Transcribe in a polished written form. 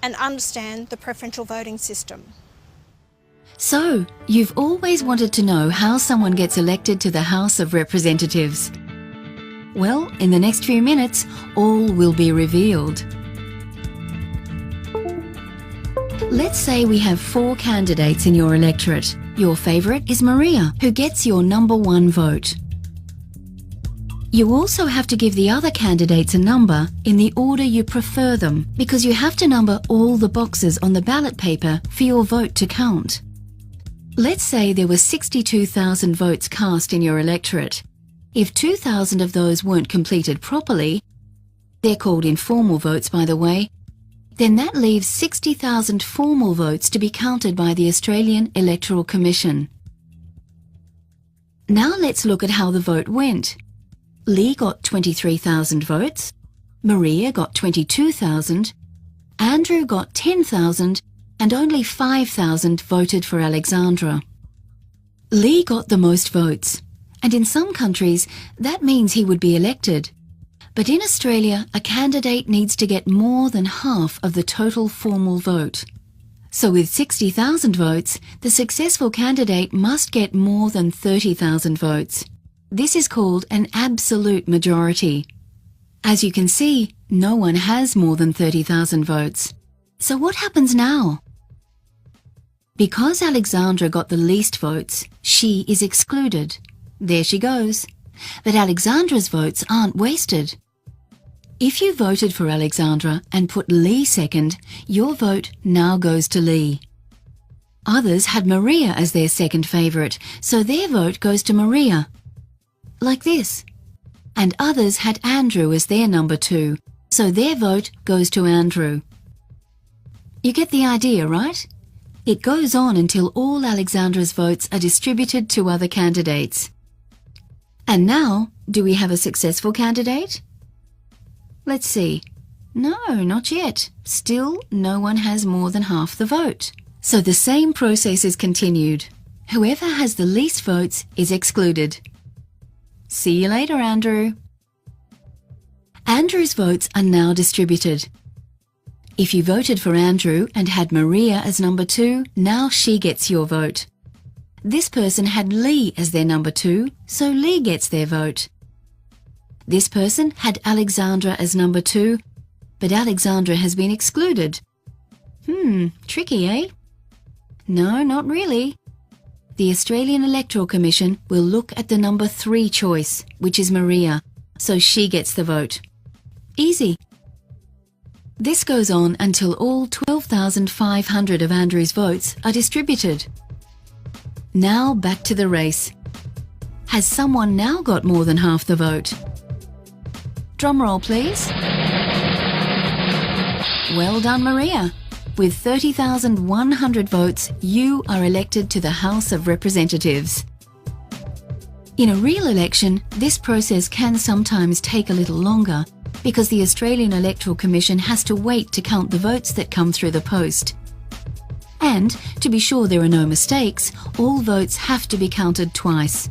and understand the preferential voting system. So, you've always wanted to know how someone gets elected to the House of Representatives. Well, in the next few minutes, all will be revealed. Let's say we have 4 candidates in your electorate. Your favourite is Maria, who gets your number 1 vote. You also have to give the other candidates a number in the order you prefer them, because you have to number all the boxes on the ballot paper for your vote to count. Let's say there were 62,000 votes cast in your electorate. If 2,000 of those weren't completed properly, they're called informal votes by the way, then that leaves 60,000 formal votes to be counted by the Australian Electoral Commission. Now let's look at how the vote went. Lee got 23,000 votes, Maria got 22,000, Andrew got 10,000, and only 5,000 voted for Alexandra. Lee got the most votes, and in some countries that means he would be elected. But in Australia, a candidate needs to get more than half of the total formal vote. So with 60,000 votes, the successful candidate must get more than 30,000 votes. This is called an absolute majority. As you can see, no one has more than 30,000 votes. So what happens now? Because Alexandra got the least votes, she is excluded. There she goes. But Alexandra's votes aren't wasted. If you voted for Alexandra and put Lee second, your vote now goes to Lee. Others had Maria as their second favourite, so their vote goes to Maria. Like this. And others had Andrew as their number 2, so their vote goes to Andrew. You get the idea, right? It goes on until all Alexandra's votes are distributed to other candidates. And now, do we have a successful candidate? Let's see. No, not yet. Still, no one has more than half the vote. So the same process is continued. Whoever has the least votes is excluded. See you later, Andrew. Andrew's votes are now distributed. If you voted for Andrew and had Maria as number 2, now she gets your vote. This person had Lee as their number 2, so Lee gets their vote. This person had Alexandra as number 2, but Alexandra has been excluded. Tricky, eh? No, not really. The Australian Electoral Commission will look at the number 3 choice, which is Maria, so she gets the vote. Easy. This goes on until all 12,500 of Andrew's votes are distributed. Now back to the race. Has someone now got more than half the vote? Drumroll, please. Well done, Maria. With 30,100 votes, you are elected to the House of Representatives. In a real election, this process can sometimes take a little longer because the Australian Electoral Commission has to wait to count the votes that come through the post. And, to be sure there are no mistakes, all votes have to be counted twice.